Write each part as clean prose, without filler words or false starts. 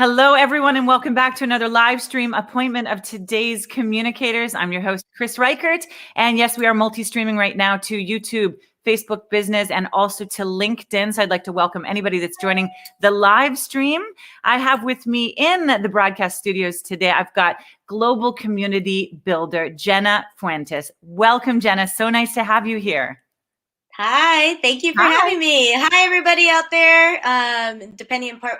Hello, everyone, and welcome back to another live stream appointment of today's Communicators. I'm your host, Kris Reichert. And yes, we are multi-streaming right now to YouTube, Facebook Business, and also to LinkedIn. So I'd like to welcome anybody that's joining the live stream. I have with me in the broadcast studios today, I've got global community builder, Jenna Fuentes. Welcome, Jenna. So nice to have you here. Hi, thank you for having me. Hi, everybody out there. Depending on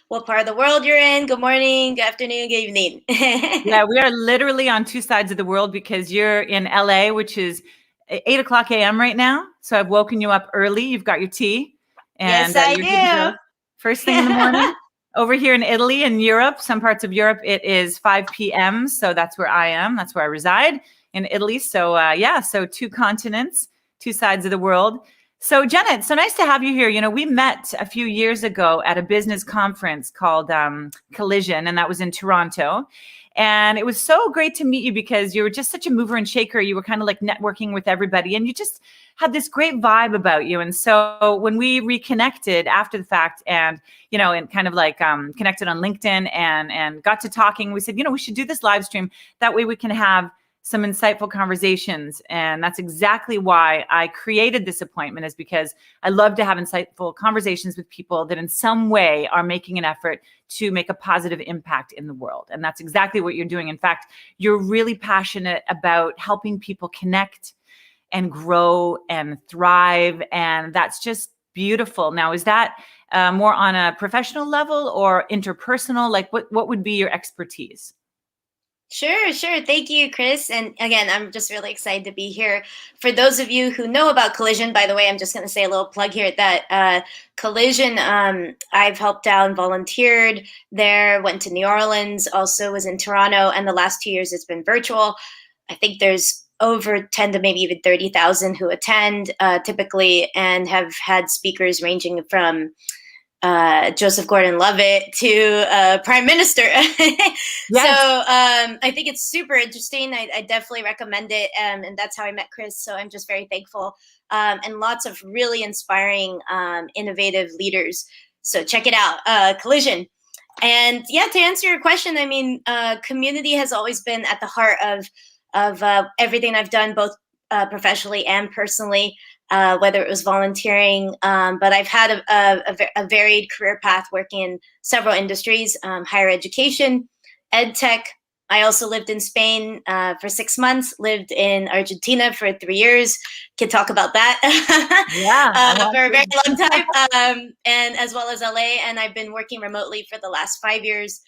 what part of the world you're in, good morning, good afternoon, good evening. Yeah, we are literally on two sides of the world because you're in LA, which is 8 o'clock a.m. right now. So I've woken you up early. You've got your tea. And yes, I you're good to go. do. First thing in the morning. Over here in Italy and Europe, some parts of Europe, it is 5 p.m. So that's where I am. That's where I reside in Italy. So so two continents, two sides of the world. So Jenna, it's so nice to have you here. You know, we met a few years ago at a business conference called Collision, and that was in Toronto. And it was so great to meet you because you were just such a mover and shaker. You were kind of like networking with everybody, and you just had this great vibe about you. And so when we reconnected after the fact and, you know, and kind of like connected on LinkedIn and got to talking, we said, you know, we should do this live stream. That way we can have some insightful conversations. And that's exactly why I created this appointment, is because I love to have insightful conversations with people that in some way are making an effort to make a positive impact in the world. And that's exactly what you're doing. In fact, you're really passionate about helping people connect and grow and thrive. And that's just beautiful. Now, is that more on a professional level or interpersonal? Like what would be your expertise? Sure. Thank you, Kris. And again, I'm just really excited to be here. For those of you who know about Collision, by the way, I'm just going to say a little plug here that Collision, I've helped out and volunteered there, went to New Orleans, also was in Toronto, and the last 2 years it's been virtual. I think there's over 10 to maybe even 30,000 who attend typically, and have had speakers ranging from Joseph Gordon-Levitt to Prime Minister. Yes. So I think it's super interesting. I definitely recommend it. And that's how I met Kris. So I'm just very thankful. And lots of really inspiring, innovative leaders. So check it out, Collision. And yeah, to answer your question, I mean, community has always been at the heart of everything I've done, both professionally and personally. Whether it was volunteering, but I've had a varied career path working in several industries, higher education, ed tech. I also lived in Spain for 6 months, lived in Argentina for 3 years. Can talk about that for a very long time, and as well as LA. And I've been working remotely for the last 5 years.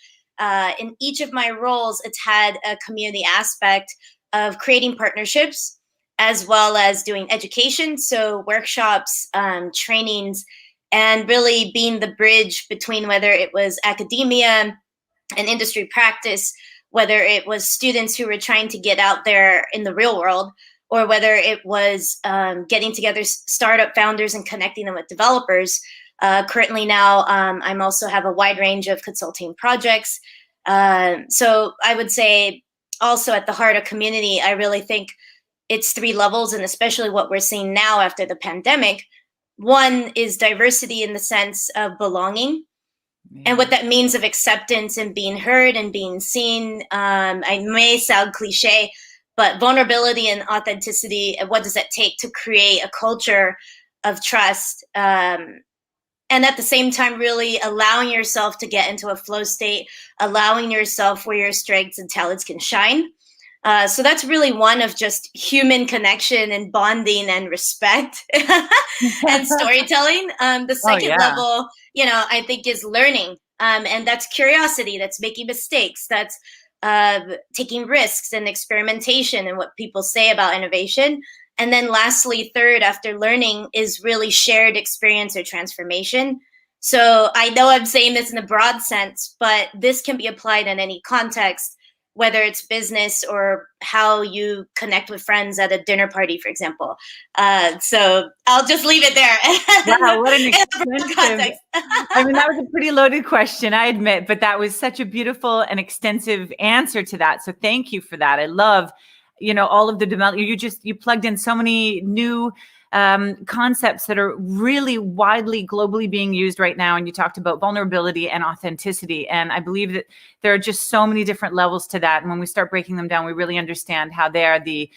In each of my roles, it's had a community aspect of creating partnerships, as well as doing education, so workshops, trainings, and really being the bridge between whether it was academia and industry practice, whether it was students who were trying to get out there in the real world, or whether it was getting together startup founders and connecting them with developers. Currently now, I'm also have a wide range of consulting projects. So I would say also at the heart of community, I really think it's 3 levels, and especially what we're seeing now after the pandemic. One is diversity in the sense of belonging, and what that means of acceptance and being heard and being seen. I may sound cliche, but vulnerability and authenticity, what does that take to create a culture of trust? And at the same time, really allowing yourself to get into a flow state, allowing yourself where your strengths and talents can shine. So that's really one of just human connection and bonding and respect and storytelling. The second level, you know, I think is learning. And that's curiosity, that's making mistakes, that's taking risks and experimentation and what people say about innovation. And then lastly, third, after learning, is really shared experience or transformation. So I know I'm saying this in a broad sense, but this can be applied in any context, whether it's business or how you connect with friends at a dinner party, for example. So I'll just leave it there. Wow, what an extensive, I mean, that was a pretty loaded question, I admit, but that was such a beautiful and extensive answer to that. So thank you for that. I love, you know, all of the development. You plugged in so many new concepts that are really widely globally being used right now. And you talked about vulnerability and authenticity. And I believe that there are just so many different levels to that. And when we start breaking them down, we really understand how they are the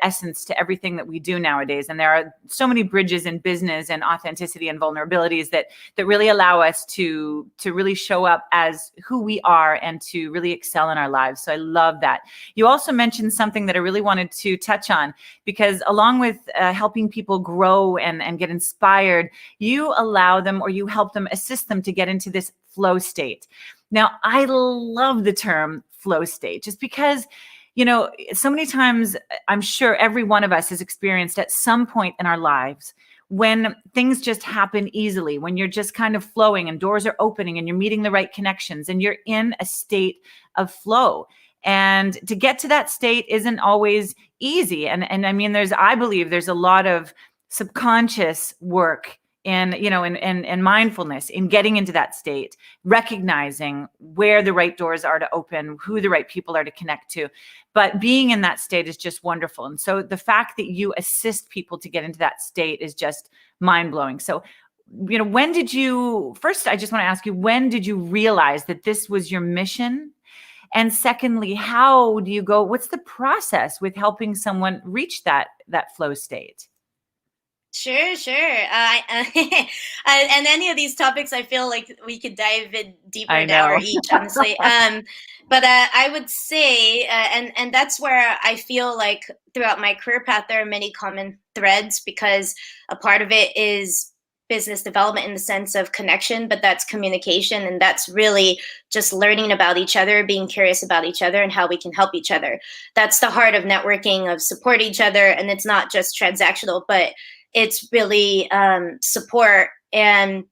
essence to everything that we do nowadays. And there are so many bridges in business and authenticity and vulnerabilities that really allow us to really show up as who we are and to really excel in our lives. So I love that. You also mentioned something that I really wanted to touch on, because along with helping people grow and get inspired, you allow them, or you help them, assist them to get into this flow state. Now, I love the term flow state, just because so many times, I'm sure every one of us has experienced at some point in our lives when things just happen easily, when you're just kind of flowing and doors are opening and you're meeting the right connections and you're in a state of flow. And to get to that state isn't always easy. And I mean, I believe there's a lot of subconscious work in mindfulness, in getting into that state, recognizing where the right doors are to open, who the right people are to connect to. But being in that state is just wonderful. And so the fact that you assist people to get into that state is just mind-blowing. So, when did you, first, I just want to ask you, when did you realize that this was your mission? And secondly, how do you go, what's the process with helping someone reach that flow state? Sure. And any of these topics, I feel like we could dive in deeper an hour each, honestly. But I would say, and that's where I feel like throughout my career path, there are many common threads, because a part of it is business development in the sense of connection, but that's communication. And that's really just learning about each other, being curious about each other and how we can help each other. That's the heart of networking, of support each other. And it's not just transactional, but it's really support, and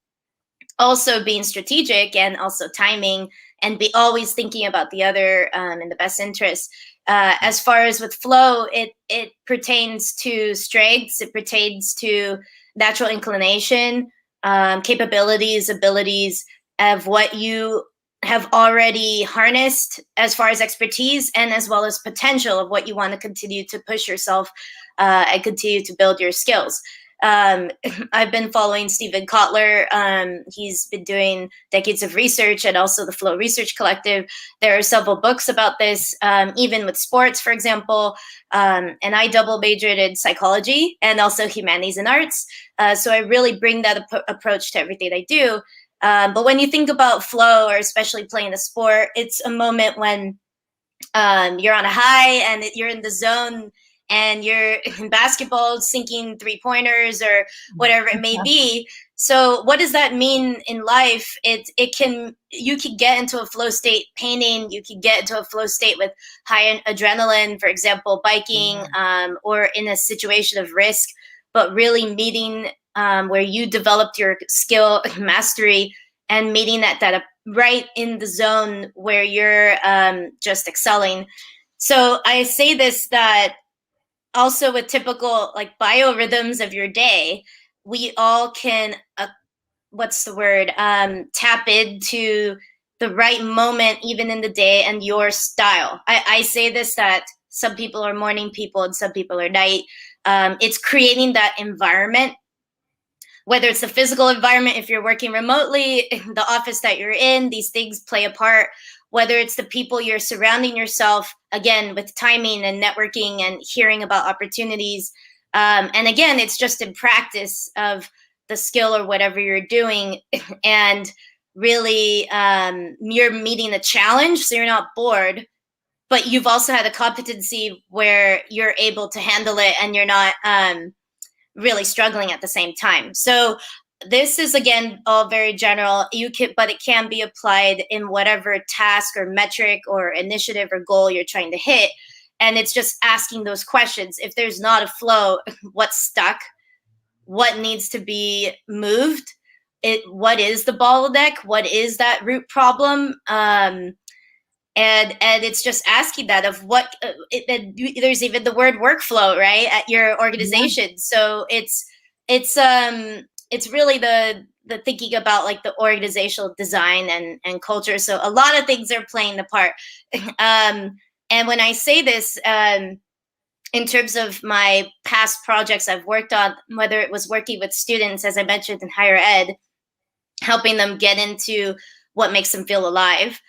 also being strategic, and also timing, and be always thinking about the other in the best interest. As far as with flow, it pertains to strengths, it pertains to natural inclination, capabilities, abilities of what you have already harnessed as far as expertise, and as well as potential of what you want to continue to push yourself and continue to build your skills. I've been following Stephen Kotler. He's been doing decades of research, and also the Flow Research Collective. There are several books about this, even with sports, for example. And I double majored in psychology and also humanities and arts. So I really bring that approach to everything I do. But when you think about flow, or especially playing a sport, it's a moment when you're on a high and you're in the zone, and you're in basketball sinking 3-pointers or whatever it may be. So what does that mean in life? You could get into a flow state painting, you could get into a flow state with high adrenaline, for example, biking, or in a situation of risk, but really meeting where you developed your skill mastery, and meeting that right in the zone where you're just excelling. So I say this, that also with typical like biorhythms of your day, we all can, tap into the right moment, even in the day, and your style. I say this, that some people are morning people and some people are night. It's creating that environment, whether it's the physical environment, if you're working remotely, the office that you're in, these things play a part. Whether it's the people you're surrounding yourself, again, with timing and networking and hearing about opportunities. And again, it's just in practice of the skill or whatever you're doing. And really, you're meeting a challenge, so you're not bored, but you've also had a competency where you're able to handle it and you're not really struggling at the same time. So this is, again, all very general. But it can be applied in whatever task or metric or initiative or goal you're trying to hit. And it's just asking those questions. If there's not a flow, what's stuck? What needs to be moved? What is the bottleneck? What is that root problem? And it's just asking that of what. There's even the word workflow, right, at your organization. Yeah. So it's really the thinking about like the organizational design and culture. So a lot of things are playing the part. And when I say this, in terms of my past projects I've worked on, whether it was working with students, as I mentioned, in higher ed, helping them get into what makes them feel alive,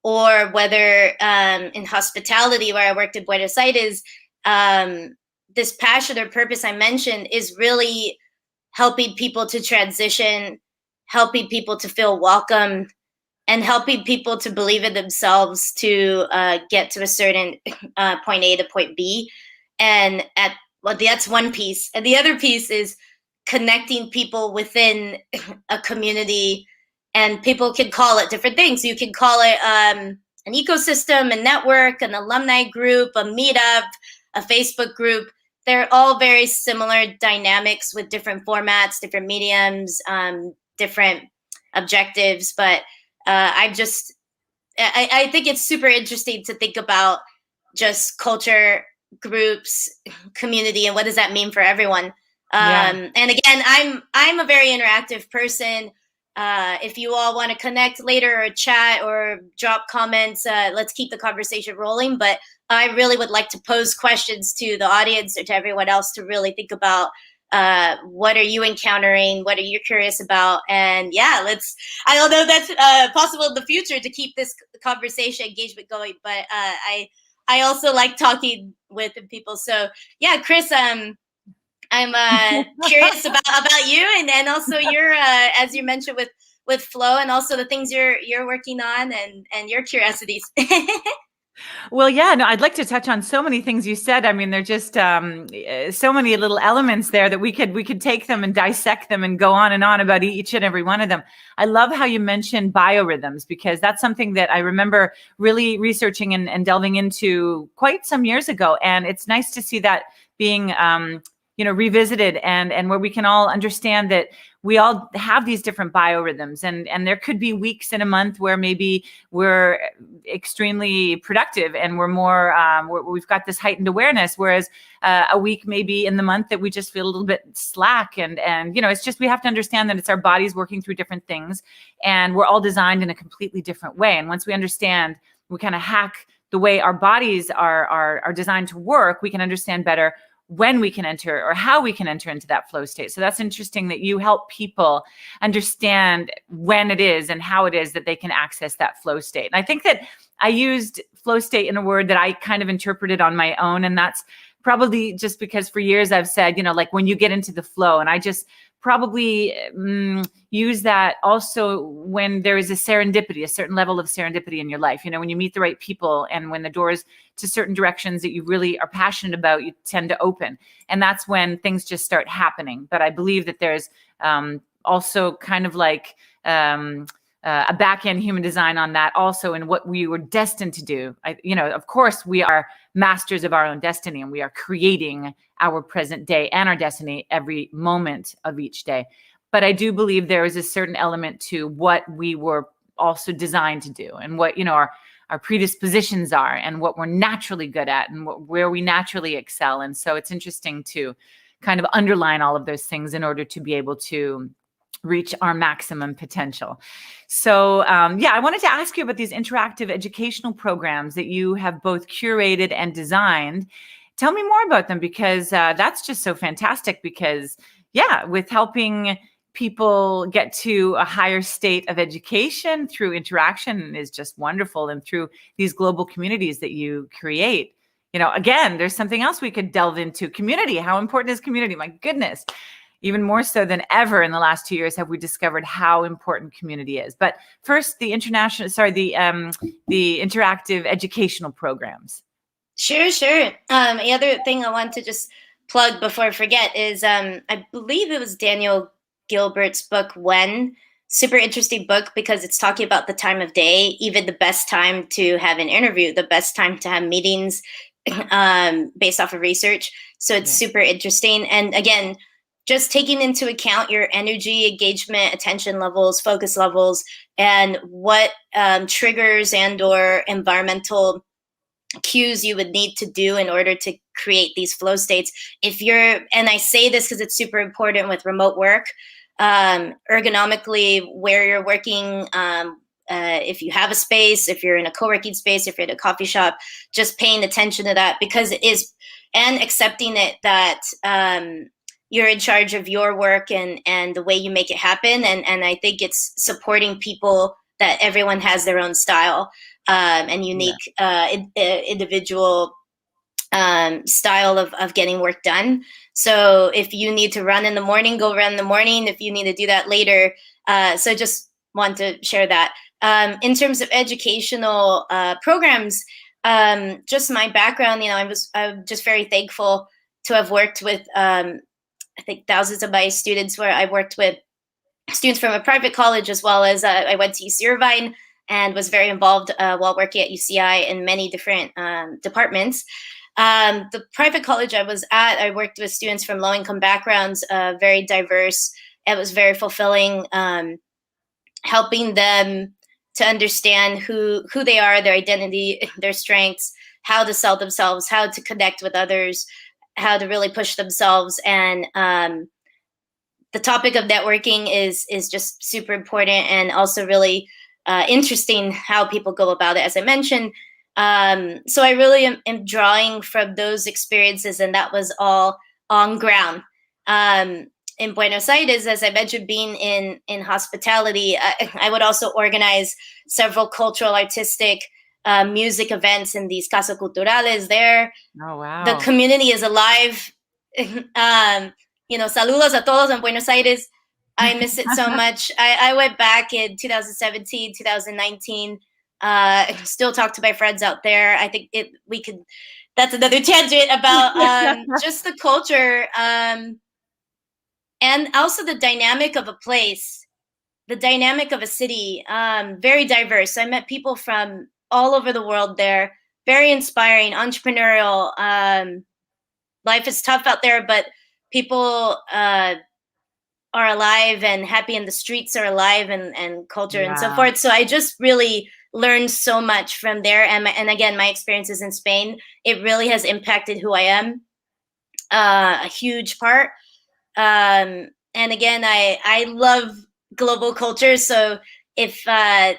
or whether in hospitality, where I worked in Buenos Aires, this passion or purpose I mentioned is really helping people to transition, helping people to feel welcome, and helping people to believe in themselves to get to a certain point A to point B. And that's one piece. And the other piece is connecting people within a community, and people can call it different things. You can call it an ecosystem, a network, an alumni group, a meetup, a Facebook group. They're all very similar dynamics with different formats, different mediums, different objectives. But I think it's super interesting to think about just culture, groups, community, and what does that mean for everyone. And again, I'm a very interactive person. If you all want to connect later or chat or drop comments, let's keep the conversation rolling. But I really would like to pose questions to the audience or to everyone else to really think about what are you encountering? What are you curious about? And yeah, I don't know if that's possible in the future to keep this conversation engagement going, but I also like talking with people. So yeah, Kris, I'm curious about you, and also your as you mentioned with Flow, and also the things you're working on, and your curiosities. Well, yeah, no, I'd like to touch on so many things you said. I mean, they're just so many little elements there that we could take them and dissect them and go on and on about each and every one of them. I love how you mentioned biorhythms, because that's something that I remember really researching and delving into quite some years ago. And it's nice to see that being revisited, and where we can all understand that we all have these different biorhythms, and there could be weeks in a month where maybe we're extremely productive and we're more we've got this heightened awareness, whereas a week maybe in the month that we just feel a little bit slack, and it's just, we have to understand that it's our bodies working through different things, and we're all designed in a completely different way. And once we understand, we kind of hack the way our bodies are designed to work, we can understand better when we can enter, or how we can enter into that flow state. So that's interesting that you help people understand when it is and how it is that they can access that flow state. And I think that I used flow state in a word that I kind of interpreted on my own. And that's probably just because for years I've said, like when you get into the flow, and I just probably use that also when there is a serendipity, a certain level of serendipity in your life. When you meet the right people, and when the doors to certain directions that you really are passionate about, you tend to open. And that's when things just start happening. But I believe that there's also kind of like a back-end human design on that also, in what we were destined to do. Of course, we are masters of our own destiny, and we are creating our present day and our destiny every moment of each day. But I do believe there is a certain element to what we were also designed to do, and what, our predispositions are, and what we're naturally good at, and where we naturally excel. And so it's interesting to kind of underline all of those things in order to be able to reach our maximum potential. So I wanted to ask you about these interactive educational programs that you have both curated and designed. Tell me more about them, because that's just so fantastic. Because with helping people get to a higher state of education through interaction is just wonderful. And through these global communities that you create, again, there's something else we could delve into. Community. How important is community? My goodness. Even more so than ever in the last 2 years have we discovered how important community is. But first, the interactive educational programs. Sure. The other thing I want to just plug before I forget is I believe it was Daniel Gilbert's book, When. Super interesting book, because it's talking about the time of day, even the best time to have an interview, the best time to have meetings, based off of research. So it's super interesting. And again, just taking into account your energy, engagement, attention levels, focus levels, and what triggers and or environmental cues you would need to do in order to create these flow states. And I say this because it's super important with remote work, ergonomically, where you're working, if you have a space, if you're in a co-working space, if you're in a coffee shop, just paying attention to that, because it is and accepting it that you're in charge of your work and the way you make it happen. And I think it's supporting people, that everyone has their own style and unique individual style of getting work done. So if you need to run in the morning, go run in the morning. If you need to do that later. So just want to share that. In terms of educational programs, just my background, I'm just very thankful to have worked with, I think, thousands of my students, where I worked with students from a private college, as well as I went to UC Irvine and was very involved while working at UCI in many different departments. The private college I was at, I worked with students from low-income backgrounds, very diverse. It was very fulfilling, helping them to understand who they are, their identity, their strengths, how to sell themselves, how to connect with others, how to really push themselves. And the topic of networking is just super important, and also really interesting how people go about it, as I mentioned. So I really am drawing from those experiences, and that was all on ground. In Buenos Aires, as I mentioned, being in hospitality, I would also organize several cultural, artistic, music events in these Casa Culturales there. Oh, wow. The community is alive. Saludos a todos en Buenos Aires. I miss it so much. I went back in 2017, 2019. Still talk to my friends out there. I think that's another tangent about just the culture. And also the dynamic of a place, the dynamic of a city, very diverse. I met people from all over the world there, very inspiring, entrepreneurial. Life is tough out there, but people are alive and happy, and the streets are alive, and culture and so forth. So I just really learned so much from there. And again, my experiences in Spain, it really has impacted who I am, a huge part. And again, I love global culture. So if I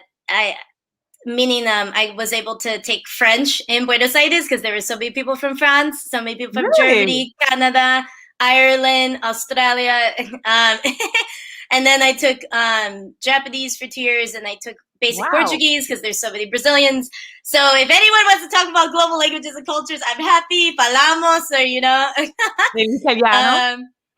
was able to take French in Buenos Aires, because there were so many people from France, so many people from Germany, Canada, Ireland, Australia. And then I took Japanese for 2 years, and I took basic Portuguese, because there's so many Brazilians. So if anyone wants to talk about global languages and cultures, I'm happy. Falamos, or,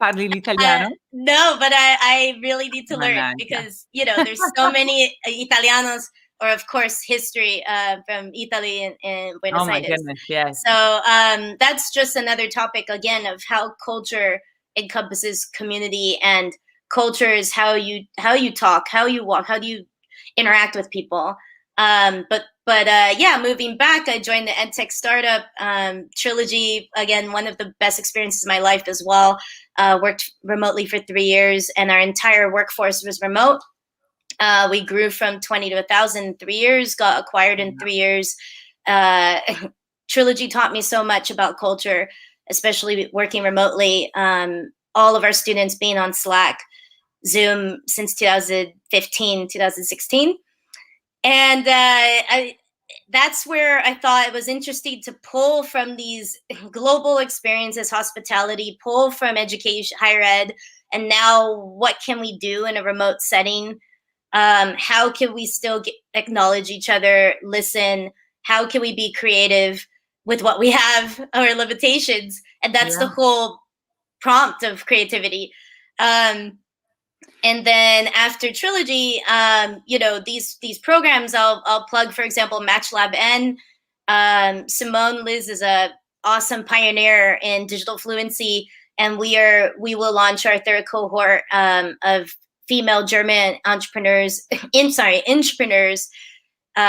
Parli l'italiano? No, but I really need to learn, because, there's so many Italianos, or of course history from Italy and Buenos Aires. Oh my goodness, yes. So that's just another topic, again, of how culture encompasses community, and culture is how you talk, how you walk, how do you interact with people. But moving back, I joined the EdTech startup, Trilogy. Again, one of the best experiences of my life as well. Worked remotely for 3 years, and our entire workforce was remote. We grew from 20 to 1,000 in 3 years, got acquired in 3 years. Trilogy taught me so much about culture, especially working remotely. All of our students being on Slack, Zoom since 2015, 2016. And that's where I thought it was interesting to pull from these global experiences, hospitality, pull from education, higher ed, and now what can we do in a remote setting? How can we still acknowledge each other, listen? How can we be creative with what we have, our limitations? And that's the whole prompt of creativity. And then after Trilogy, these programs I'll plug, for example, Match Lab N. Simone Liz is a awesome pioneer in digital fluency, and we will launch our third cohort of female German entrepreneurs. Entrepreneurs.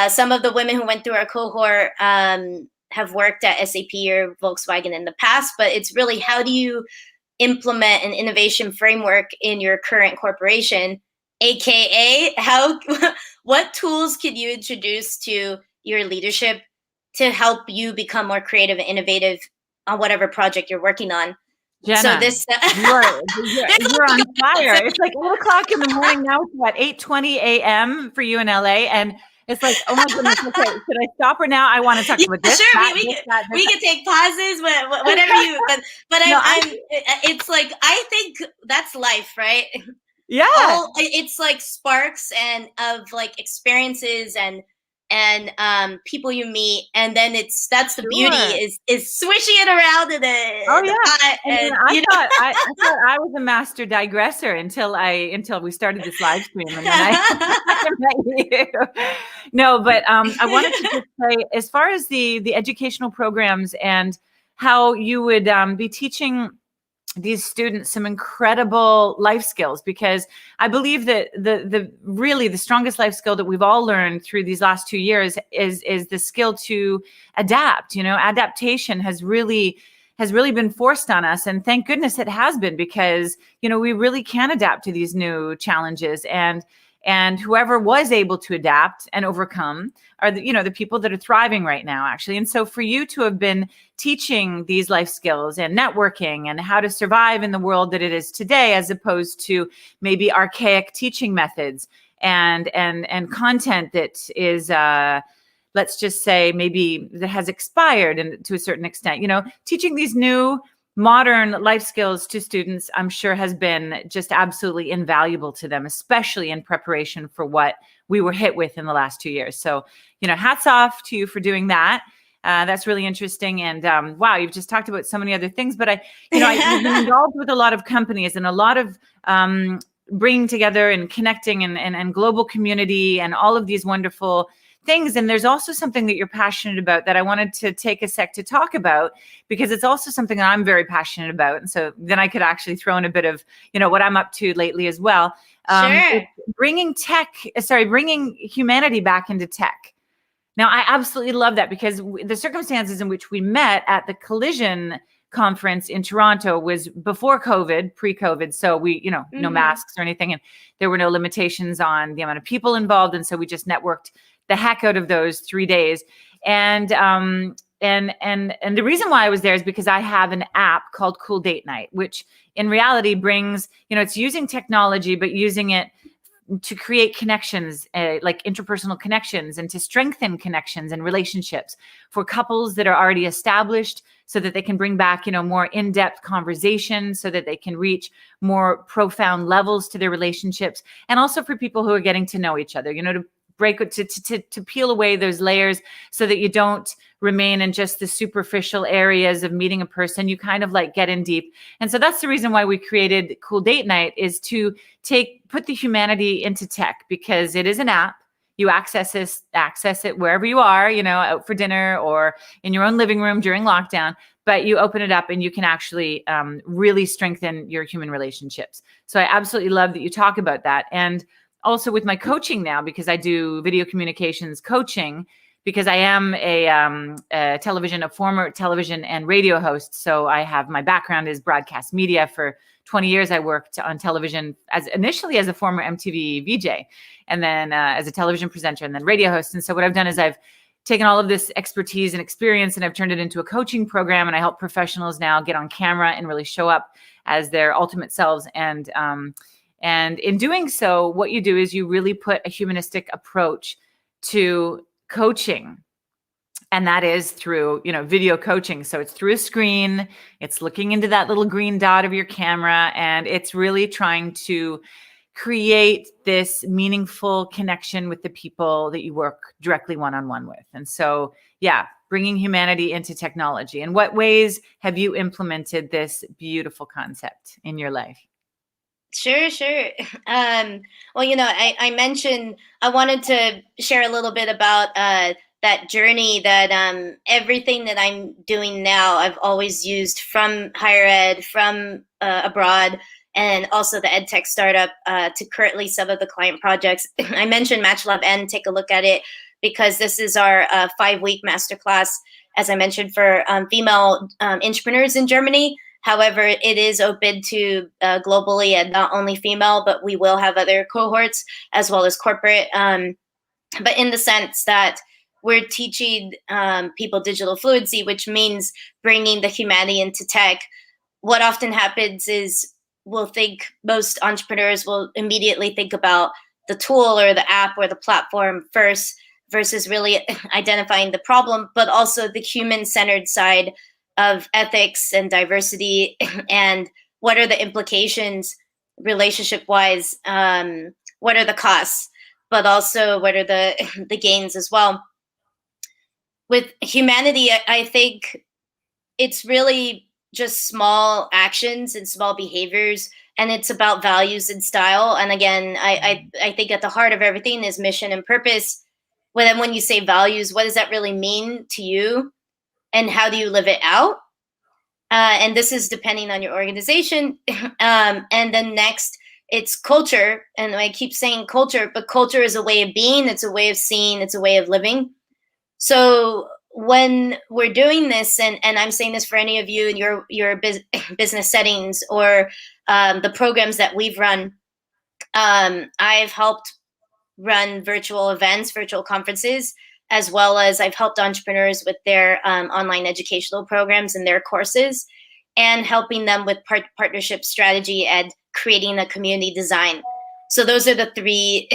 Some of the women who went through our cohort have worked at SAP or Volkswagen in the past, but it's really, how do you implement an innovation framework in your current corporation, aka what tools can you introduce to your leadership to help you become more creative and innovative on whatever project you're working on. Jenna, so this you're on fire. It's like 8 o'clock in the morning now. It's what, 8:20 a.m. for you in LA, and It's like, oh my goodness, okay, should I stop her now? I want to talk about this, sure, that, we this, can that, we this. can take pauses, whatever you. But No, it's like I think that's life, right? yeah, It's like sparks and of like experiences and people you meet, and then that's the beauty sure. is swishing it around in Oh the yeah. pot, And and I you thought I was a master digresser until we started this live stream, and then I met you. No, but I wanted to just say, as far as the educational programs and how you would be teaching these students some incredible life skills, because I believe that the really the strongest life skill that we've all learned through these last 2 years is the skill to adapt. Adaptation has really been forced on us, and thank goodness it has been, because we really can adapt to these new challenges, and whoever was able to adapt and overcome are the people that are thriving right now, actually. And so for you to have been teaching these life skills and networking and how to survive in the world that it is today, as opposed to maybe archaic teaching methods and content that is let's just say maybe that has expired, and to a certain extent, teaching these new modern life skills to students, I'm sure, has been just absolutely invaluable to them, especially in preparation for what we were hit with in the last 2 years. So, hats off to you for doing that. That's really interesting. And wow, you've just talked about so many other things, but I've been involved with a lot of companies and a lot of bringing together and connecting and global community and all of these wonderful things. And there's also something that you're passionate about that I wanted to take a sec to talk about, because it's also something that I'm very passionate about. And so then I could actually throw in a bit of, what I'm up to lately as well. Sure. Bringing humanity back into tech. Now, I absolutely love that, because the circumstances in which we met at the Collision conference in Toronto was before COVID, pre-COVID. So we, no masks or anything, and there were no limitations on the amount of people involved. And so we just networked the heck out of those 3 days. And the reason why I was there is because I have an app called Cool Date Night, which in reality brings, it's using technology, but using it to create connections, like interpersonal connections, and to strengthen connections and relationships for couples that are already established, so that they can bring back, more in-depth conversations, so that they can reach more profound levels to their relationships, and also for people who are getting to know each other, to break to peel away those layers, so that you don't remain in just the superficial areas of meeting a person. You kind of like get in deep. And so that's the reason why we created Cool Date Night, is to put the humanity into tech, because it is an app. You access it wherever you are, out for dinner or in your own living room during lockdown, but you open it up and you can actually really strengthen your human relationships. So I absolutely love that you talk about that. And also with my coaching now, because I do video communications coaching, because I am a former television and radio host. So my background is broadcast media. For 20 years, I worked on television initially as a former MTV VJ, and then as a television presenter, and then radio host. And so what I've done is I've taken all of this expertise and experience, and I've turned it into a coaching program, and I help professionals now get on camera and really show up as their ultimate selves. And in doing so, what you do is you really put a humanistic approach to coaching. And that is through, video coaching. So it's through a screen, it's looking into that little green dot of your camera, and it's really trying to create this meaningful connection with the people that you work directly one-on-one with. And so, yeah, bringing humanity into technology. In what ways have you implemented this beautiful concept in your life? Sure. Well, I mentioned I wanted to share a little bit about that journey, that everything that I'm doing now, I've always used from higher ed, from abroad, and also the ed tech startup to currently some of the client projects. I mentioned MatchLab N, take a look at it, because this is our 5-week masterclass, as I mentioned, for female entrepreneurs in Germany. However, it is open to globally, and not only female, but we will have other cohorts as well as corporate. But in the sense that we're teaching people digital fluency, which means bringing the humanity into tech. What often happens is most entrepreneurs will immediately think about the tool or the app or the platform first. versus really identifying the problem, but also the human-centered side of ethics and diversity, and what are the implications relationship-wise, what are the costs, but also what are the gains as well. With humanity, I think it's really just small actions and small behaviors, and it's about values and style. And again, I think at the heart of everything is mission and purpose. When you say values, what does that really mean to you, and how do you live it out? And this is depending on your organization. And then next, it's culture. And I keep saying culture, but culture is a way of being, it's a way of seeing, it's a way of living. So when we're doing this, and I'm saying this for any of you in your business settings, or the programs that we've run, I've helped run virtual events, virtual conferences, as well as I've helped entrepreneurs with their online educational programs and their courses, and helping them with partnership strategy and creating a community design. So those are the three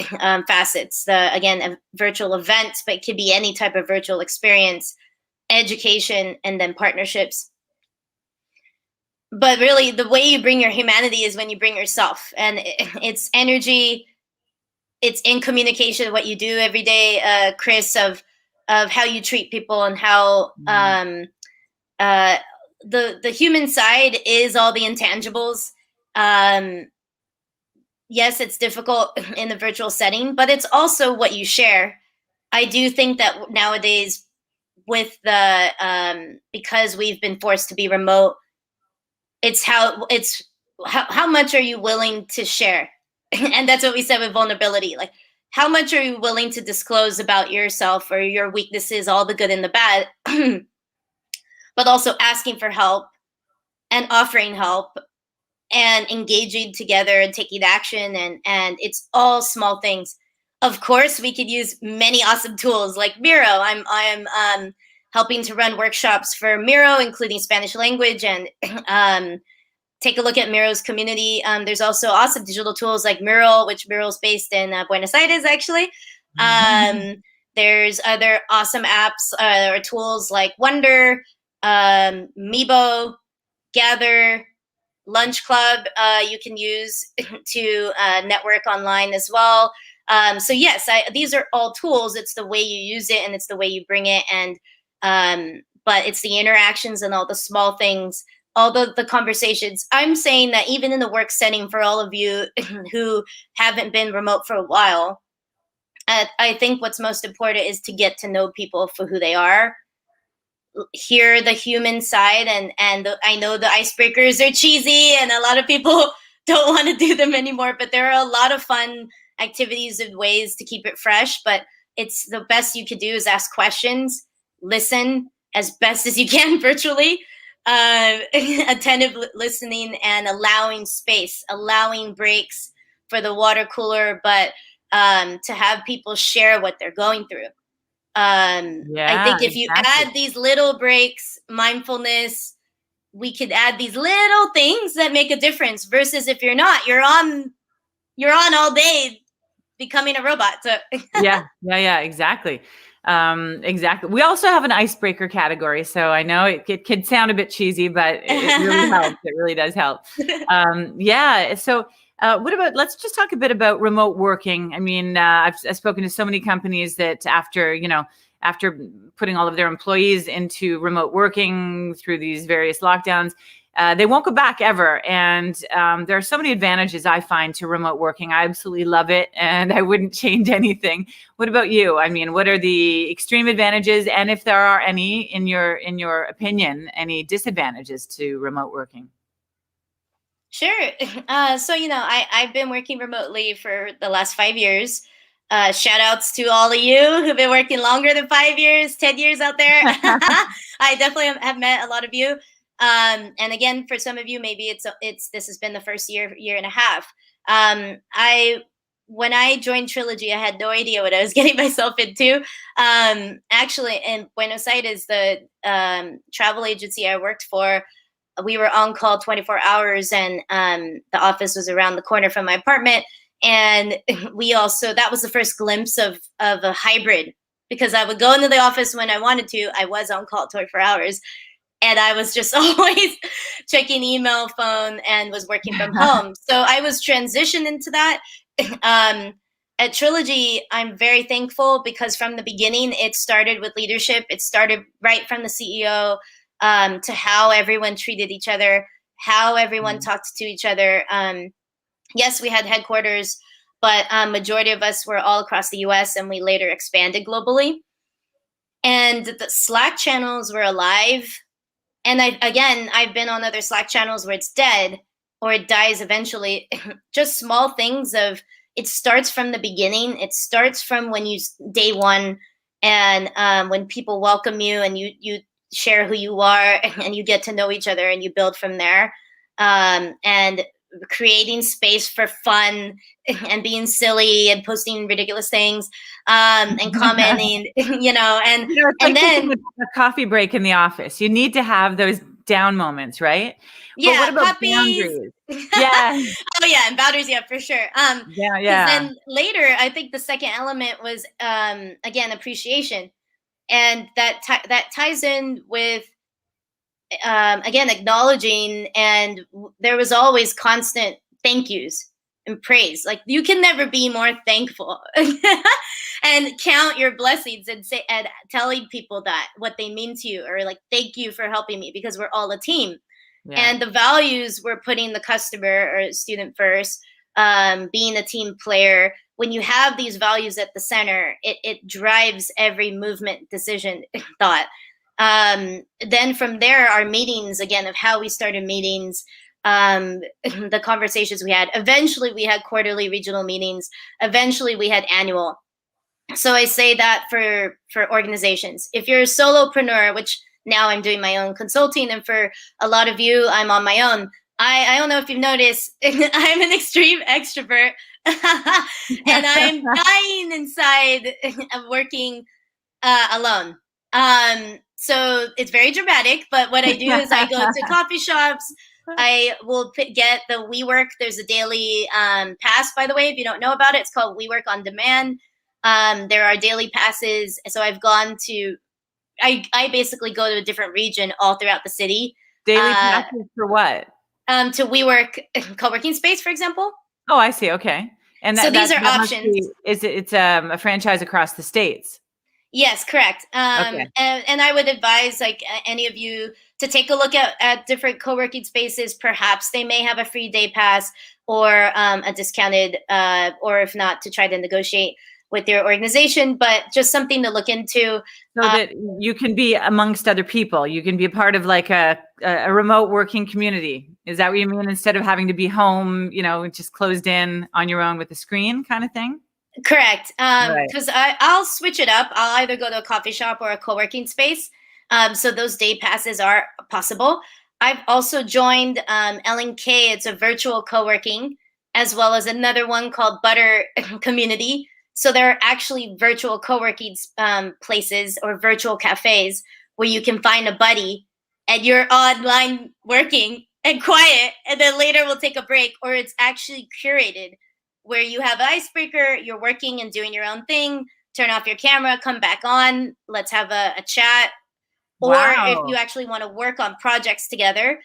facets. Again, a virtual event, but it could be any type of virtual experience, education, and then partnerships. But really, the way you bring your humanity is when you bring yourself, and it's energy. It's in communication, what you do every day, Kris, of how you treat people, and how the human side is all the intangibles. Yes, it's difficult in the virtual setting, but it's also what you share. I do think that nowadays, with because we've been forced to be remote, it's how much are you willing to share? And that's what we said with vulnerability. Like, how much are you willing to disclose about yourself or your weaknesses, all the good and the bad, but also asking for help and offering help and engaging together and taking action. And it's all small things. Of course, we could use many awesome tools like Miro. I'm helping to run workshops for Miro, including Spanish language, and take a look at Miro's community. There's also awesome digital tools like Mural, which Mural's based in Buenos Aires, actually. There's other awesome apps or tools like Wonder, Meebo, Gather, Lunch Club you can use to network online as well. So yes, these are all tools. It's the way you use it, and it's the way you bring it. And but it's the interactions and all the small things, all the conversations. I'm saying that even in the work setting, for all of you who haven't been remote for a while, I think what's most important is to get to know people for who they are, hear the human side, and I know the icebreakers are cheesy and a lot of people don't want to do them anymore, but there are a lot of fun activities and ways to keep it fresh. But it's the best you could do is ask questions, listen as best as you can virtually, attentive listening, and allowing space, allowing breaks for the water cooler, but to have people share what they're going through. I think if you add these little breaks, mindfulness, we could add these little things that make a difference, versus if you're not, you're on all day becoming a robot. So yeah, exactly. Exactly. We also have an icebreaker category. So I know it could sound a bit cheesy, but it really helps. It really does help. Yeah. So what about, let's just talk a bit about remote working. I mean, I've spoken to so many companies that after putting all of their employees into remote working through these various lockdowns, they won't go back ever. And there are so many advantages I find to remote working. I absolutely love it, and I wouldn't change anything. What about you? I mean, what are the extreme advantages, and if there are any, in your opinion, any disadvantages to remote working? Sure. So, I've been working remotely for the last 5 years. Shout outs to all of you who've been working longer than 5 years, 10 years out there. I definitely have met a lot of you. And again, for some of you, maybe this has been the first year and a half. When I joined Trilogy, I had no idea what I was getting myself into. Actually, in Buenos Aires, the travel agency I worked for, we were on call 24 hours, and the office was around the corner from my apartment. And that was the first glimpse of a hybrid because I would go into the office when I wanted to. I was on call 24 hours. And I was just always checking email, phone, and was working from home. So I was transitioned into that. At Trilogy, I'm very thankful because from the beginning, it started with leadership. It started right from the CEO to how everyone treated each other, how everyone talked to each other. Yes, we had headquarters, but majority of us were all across the US, and we later expanded globally. And the Slack channels were alive. And I've been on other Slack channels where it's dead or it dies eventually. Just small things of, it starts from the beginning. It starts from when day one, and when people welcome you and you share who you are and you get to know each other and you build from there. And creating space for fun and being silly and posting ridiculous things and commenting, and it's and like then taking a coffee break in the office. You need to have those down moments, right? Yeah, but what about puppies. boundaries? Yeah. Oh yeah, and boundaries, yeah, for sure. Because then later, I think the second element was again appreciation, and that ties in with again acknowledging, and there was always constant thank yous and praise. Like you can never be more thankful, and count your blessings and say and telling people that what they mean to you, or like thank you for helping me, because we're all a team. And the values were putting the customer or student first, being a team player. When you have these values at the center, it drives every movement, decision, thought. Then from there, our meetings, again, of how we started meetings, the conversations we had. Eventually, we had quarterly regional meetings. Eventually, we had annual. So I say that for organizations. If you're a solopreneur, which now I'm doing my own consulting, and for a lot of you, I'm on my own. I don't know if you've noticed, I'm an extreme extrovert, and I'm dying inside of working alone. So it's very dramatic, but what I do is I go to coffee shops. I will get the WeWork. There's a daily pass, by the way, if you don't know about it. It's called WeWork on Demand. There are daily passes. So I've gone to, I basically go to a different region all throughout the city. Daily passes for what? To WeWork co-working space, for example. Oh, I see. Okay. And so these are options. It's a franchise across the states? Yes, correct. Okay. And I would advise like any of you to take a look at different co-working spaces. Perhaps they may have a free day pass or a discounted, or if not, to try to negotiate with your organization, but just something to look into. So that you can be amongst other people. You can be a part of like a remote working community. Is that what you mean? Instead of having to be home, just closed in on your own with a screen kind of thing? Correct. Because I'll switch it up. I'll either go to a coffee shop or a co-working space. So those day passes are possible. I've also joined LNK. It's a virtual co-working, as well as another one called Butter Community. So there are actually virtual co-working places or virtual cafes where you can find a buddy and you're online working and quiet, and then later we'll take a break, or it's actually curated where you have an icebreaker, you're working and doing your own thing, turn off your camera, come back on, let's have a chat. Or if you actually want to work on projects together.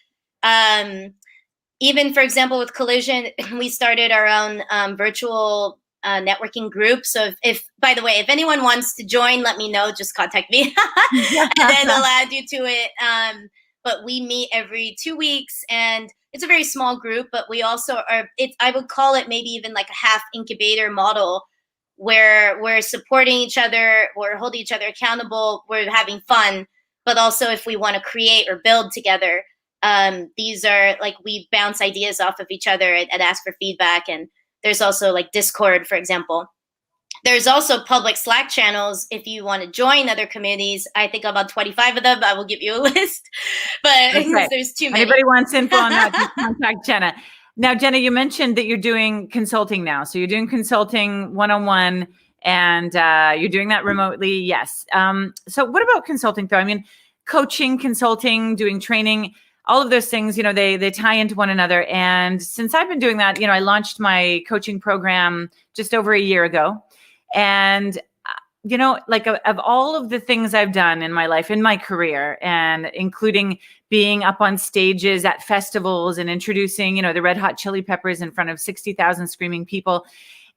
Even, for example, with Collision, we started our own virtual networking group. So if, by the way, if anyone wants to join, let me know, just contact me and then I'll add you to it. But we meet every 2 weeks, and it's a very small group, but we also are, I would call it maybe even like a half incubator model where we're supporting each other, we're holding each other accountable, we're having fun, but also if we want to create or build together, these are like, we bounce ideas off of each other and ask for feedback. And there's also like Discord, for example. There's also public Slack channels if you want to join other communities. I think about 25 of them. I will give you a list, but there's too many. Anybody wants info on that, just contact Jenna. Now, Jenna, you mentioned that you're doing consulting now. So you're doing consulting one-on-one, and you're doing that remotely. Yes. So what about consulting though? I mean, coaching, consulting, doing training, all of those things, they tie into one another. And since I've been doing that, I launched my coaching program just over a year ago. And like of all of the things I've done in my life, in my career, and including being up on stages at festivals and introducing, the Red Hot Chili Peppers in front of 60,000 screaming people,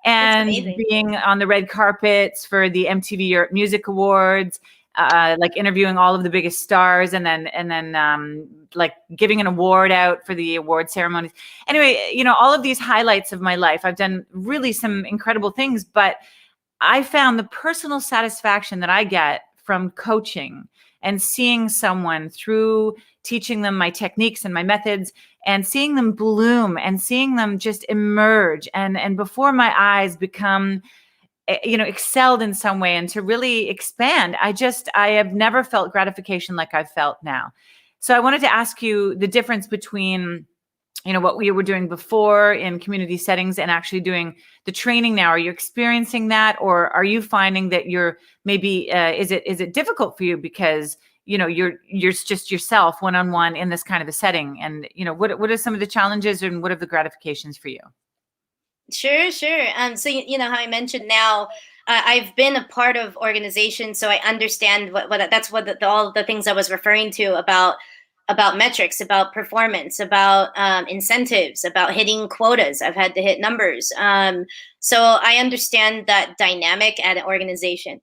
and being on the red carpets for the MTV Europe Music Awards, like interviewing all of the biggest stars, and then like giving an award out for the award ceremonies. Anyway, all of these highlights of my life, I've done really some incredible things, but I found the personal satisfaction that I get from coaching and seeing someone through teaching them my techniques and my methods and seeing them bloom and seeing them just emerge and before my eyes become, excelled in some way and to really expand. I have never felt gratification like I've felt now. So I wanted to ask you the difference between what we were doing before in community settings and actually doing the training now. Are you experiencing that, or are you finding that you're maybe, is it difficult for you because, you're just yourself one-on-one in this kind of a setting? And, what are some of the challenges and what are the gratifications for you? Sure. So, how I mentioned now, I've been a part of organizations, so I understand what all the things I was referring to about metrics, about performance, about incentives, about hitting quotas. I've had to hit numbers. So I understand that dynamic at an organization.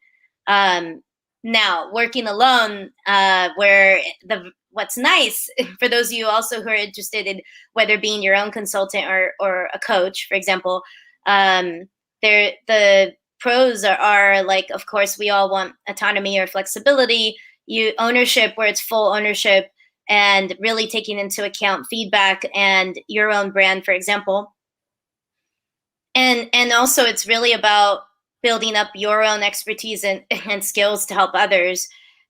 Now, working alone, what's nice for those of you also who are interested in whether being your own consultant or a coach, for example, the pros are like, of course, we all want autonomy or flexibility, ownership where it's full ownership, and really taking into account feedback and your own brand, for example. And also it's really about building up your own expertise and skills to help others.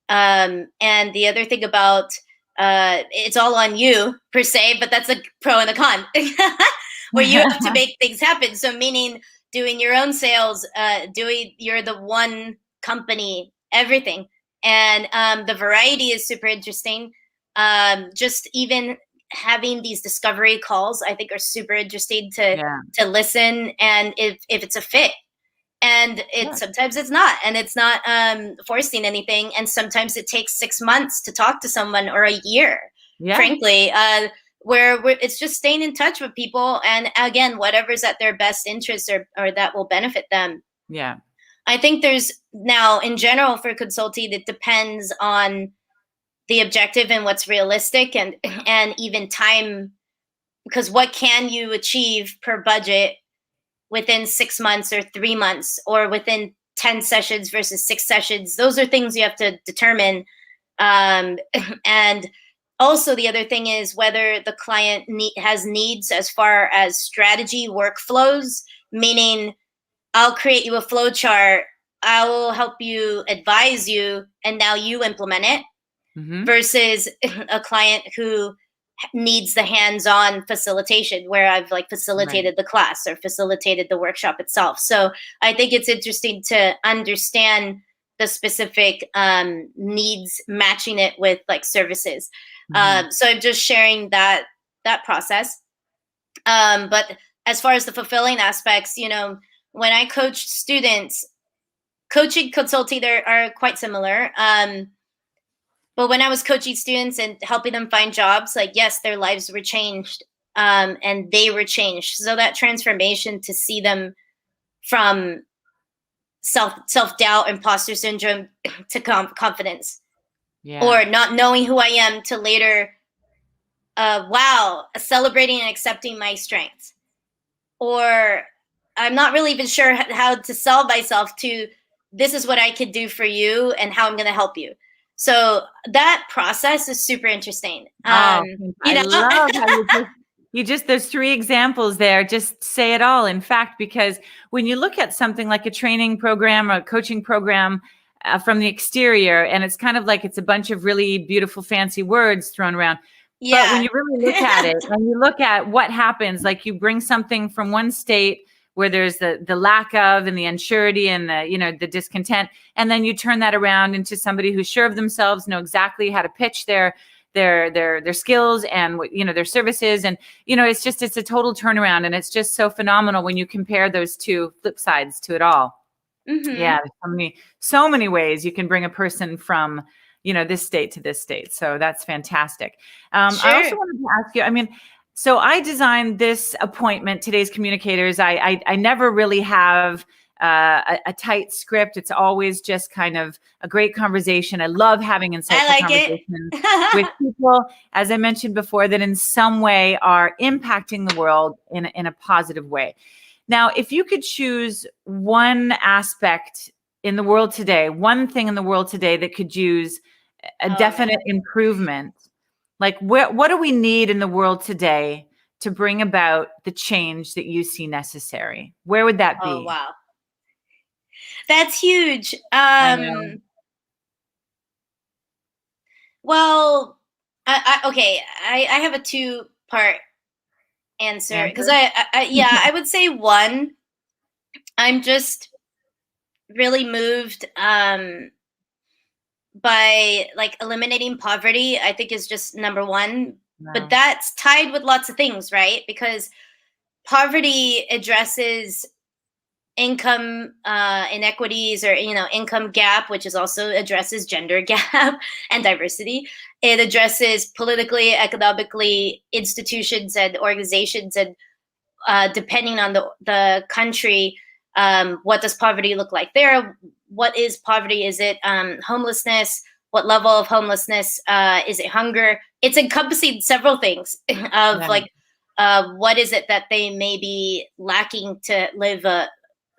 And the other thing about it's all on you per se, but that's a pro and a con where you have to make things happen. So meaning doing your own sales, you're the one company, everything. And the variety is super interesting. Just even having these discovery calls, I think, are super interesting to listen, and if it's a fit, and sometimes it's not, and it's not forcing anything, and sometimes it takes 6 months to talk to someone or a year, frankly, where it's just staying in touch with people, and again, whatever's at their best interest or that will benefit them. Yeah, I think there's now in general for consulting, it depends on the objective and what's realistic and even time, because what can you achieve per budget within 6 months or 3 months or within 10 sessions versus 6 sessions? Those are things you have to determine. And also the other thing is whether the client has needs as far as strategy workflows, meaning I'll create you a flow chart, I will help you, advise you, and now you implement it. Mm-hmm. Versus a client who needs the hands-on facilitation where I've facilitated the class or facilitated the workshop itself. So I think it's interesting to understand the specific needs, matching it with services. Mm-hmm. So I'm just sharing that process. But as far as the fulfilling aspects, when I coach students, coaching, consulting, they are quite similar. But when I was coaching students and helping them find jobs, yes, their lives were changed and they were changed. So that transformation to see them from self-doubt, imposter syndrome to confidence, or not knowing who I am to later, celebrating and accepting my strengths, or I'm not really even sure how to sell myself to this is what I could do for you and how I'm going to help you. So that process is super interesting. I love how you just, there's 3 examples there. Just say it all. In fact, because when you look at something like a training program or a coaching program from the exterior, and it's kind of like it's a bunch of really beautiful, fancy words thrown around. Yeah. But when you really look at it and you look at what happens, like you bring something from one state where there's the lack of and the unsurety and the discontent, and then you turn that around into somebody who's sure of themselves, know exactly how to pitch their skills and their services, and it's a total turnaround, and it's just so phenomenal when you compare those 2 flip sides to it all. Mm-hmm. Yeah, there's so many ways you can bring a person from, this state to this state. So that's fantastic. I also Sure. wanted to ask you, so I designed this appointment, today's Communicators. I never really have a tight script. It's always just kind of a great conversation. I love having I insightful like conversations with it. people, as I mentioned before, that in some way are impacting the world in a positive way. Now, if you could choose one aspect in the world today, one thing in the world today that could use a Oh definite man. improvement, like what do we need in the world today to bring about the change that you see necessary? Where would that Oh be? wow. That's huge. I know. Well, okay. I have a two-part answer because Answer? yeah, I would say one. I'm just really moved by like eliminating poverty. I think is just number one, but No. that's tied with lots of things, right? Because poverty addresses income inequities, or income gap, which is also addresses gender gap and diversity. It addresses politically, economically, institutions and organizations, and depending on the country, what does poverty look like there? What is poverty? Is it homelessness? What level of homelessness? Is it hunger? It's encompassing several things of Yeah. like what is it that they may be lacking to live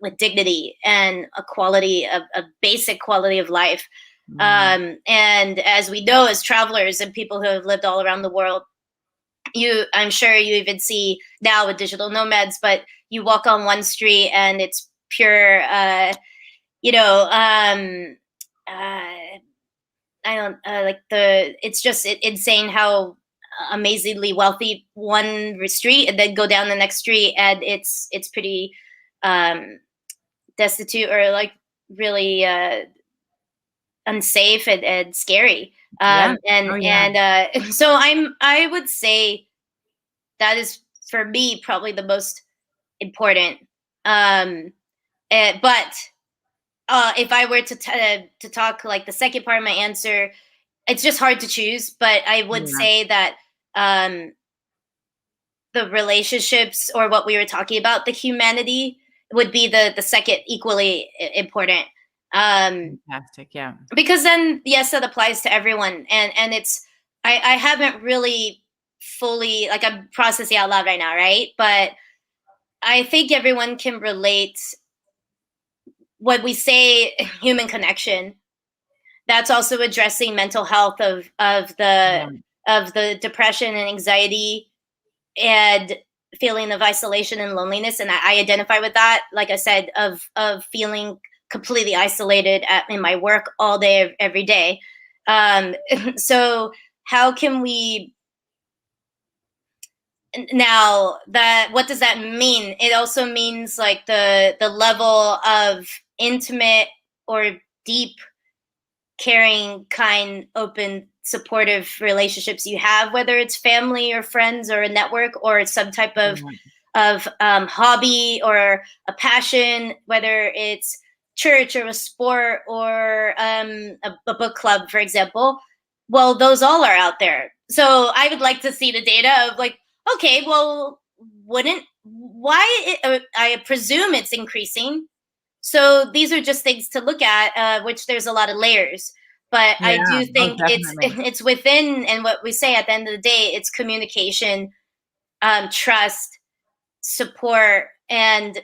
with dignity and a quality of a basic quality of life. And as we know, as travelers and people who have lived all around the world, I'm sure you even see now with digital nomads, but you walk on one street and it's pure you know I don't like it's just insane how amazingly wealthy one street, and then go down the next street and it's pretty um destitute, or like really unsafe and scary. Yeah. And Oh, yeah. so I would say that is for me probably the most important. But if I were to talk like the second part of my answer, it's just hard to choose. But I would Yeah. say that um, the relationships, or what we were talking about, the humanity, would be the second equally important. Fantastic. Yeah. Because then, yes, that applies to everyone, and it's I haven't really fully, like, I'm processing out loud right now, right? But I think everyone can relate when we say human connection. That's also addressing mental health Yeah. of the depression and anxiety and feeling of isolation and loneliness. And I identify with that, like I said, of feeling completely isolated in my work all day, every day. So how can we now, that what does that mean? It also means like the level of intimate or deep, caring, kind, open, supportive relationships you have, whether it's family or friends or a network or some type of Yeah. hobby or a passion, whether it's church or a sport or a book club, for example. Well, those all are out there. So I would like to see the data of like, okay, well, wouldn't I presume it's increasing. So these are just things to look at, which there's a lot of layers. But I Yeah. do Oh, think it's definitely. it's within, and what we say at the end of the day, it's communication, trust, support, and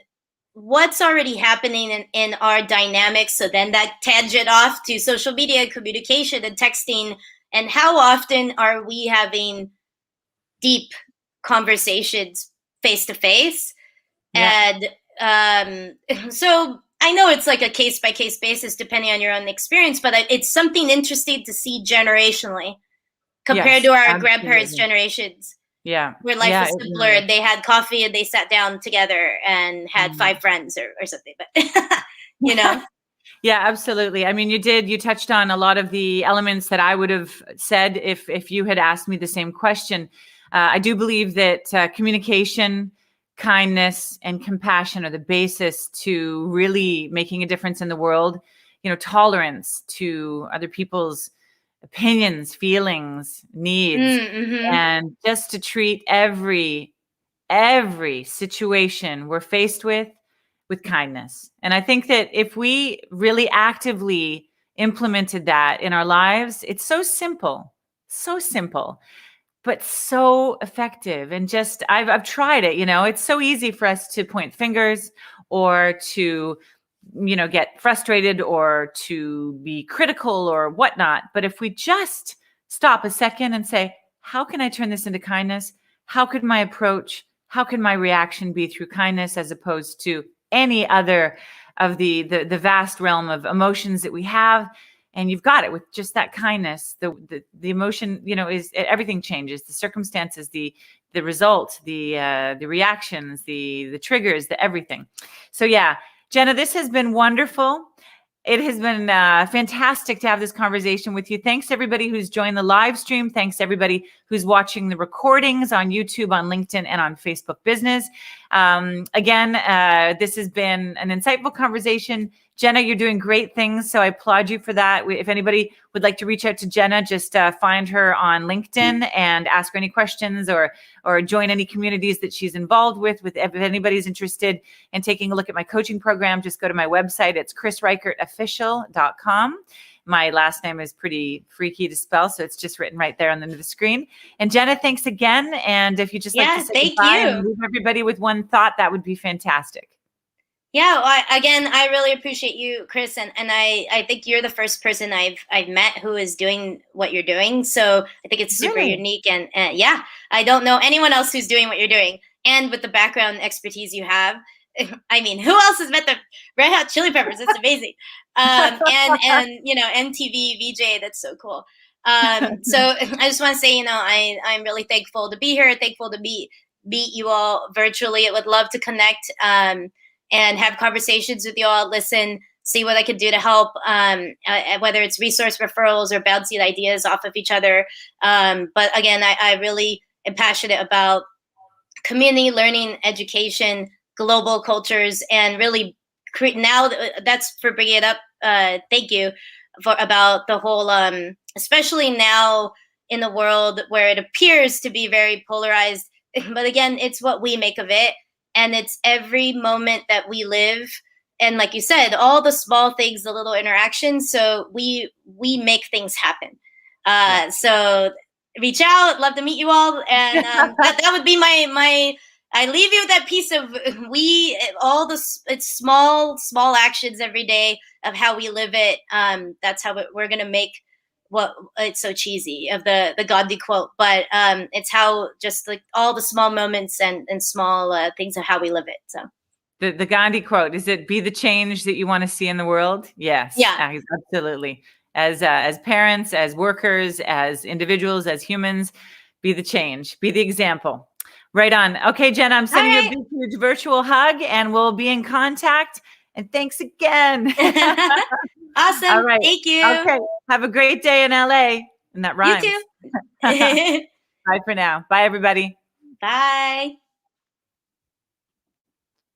what's already happening in our dynamics. So then that tangent off to social media, communication, and texting, and how often are we having deep conversations face to face? Yeah. And so I know it's like a case by case basis depending on your own experience, but it's something interesting to see generationally compared Yes. to our grandparents' Absolutely. generations, Yeah. where life Yeah. was It simpler really is. and they had coffee and they sat down together and had Mm. 5 friends or something. But you know, Yeah, absolutely. You touched on a lot of the elements that I would have said if you had asked me the same question. I do believe that communication, kindness and compassion are the basis to really making a difference in the world. Tolerance to other people's opinions, feelings, needs, and just to treat every situation we're faced with kindness. And I think that if we really actively implemented that in our lives, it's so simple, but so effective. And just, I've tried it, it's so easy for us to point fingers or to, get frustrated or to be critical or whatnot. But if we just stop a second and say, how can I turn this into kindness? How could my reaction be through kindness as opposed to any other of the vast realm of emotions that we have? And you've got it with just that kindness. The emotion, is everything changes. The circumstances, the result, the reactions, the triggers, the everything. So yeah, Jenna, this has been wonderful. It has been fantastic to have this conversation with you. Thanks everybody who's joined the live stream. Thanks everybody who's watching the recordings on YouTube, on LinkedIn, and on Facebook Business. Again, this has been an insightful conversation. Jenna, you're doing great things, so I applaud you for that. If anybody would like to reach out to Jenna, just find her on LinkedIn and ask her any questions or join any communities that she's involved with. If anybody's interested in taking a look at my coaching program, just go to my website. It's krisreichertofficial.com. My last name is pretty freaky to spell, so it's just written right there on the end of the screen. And Jenna, thanks again. And if you just like to say goodbye and leave everybody with one thought, that would be fantastic. Yeah, I really appreciate you, Kris, and I think you're the first person I've met who is doing what you're doing. So I think it's super unique, and yeah, I don't know anyone else who's doing what you're doing, and with the background expertise you have. I mean, who else has met the Red Hot Chili Peppers? It's amazing, and MTV VJ. That's so cool. So I just want to say, I'm really thankful to be here. Thankful to meet you all virtually. I would love to connect. And have conversations with you all, listen, see what I could do to help, whether it's resource referrals or bouncing ideas off of each other. But again, I really am passionate about community learning, education, global cultures, and really now that's for bringing it up. Thank you about the whole, especially now in the world where it appears to be very polarized. But again, it's what we make of it. And it's every moment that we live. And like you said, all the small things, the little interactions. So we make things happen. So reach out. Love to meet you all. And that would be my, I leave you with that piece of it's small actions every day of how we live it. That's how we're going to make what it's so cheesy of the Gandhi quote, but it's how just like all the small moments and small things of how we live it. So the Gandhi quote, is it be the change that you want to see in the world? Yes. Yeah, absolutely. As parents, as workers, as individuals, as humans, be the change, be the example. Right on. Okay, Jenna, I'm sending you a big, huge virtual hug, and we'll be in contact. And thanks again. Awesome. All right. Thank you. Okay. Have a great day in LA. And that rhymes. You too. Bye for now. Bye, everybody. Bye.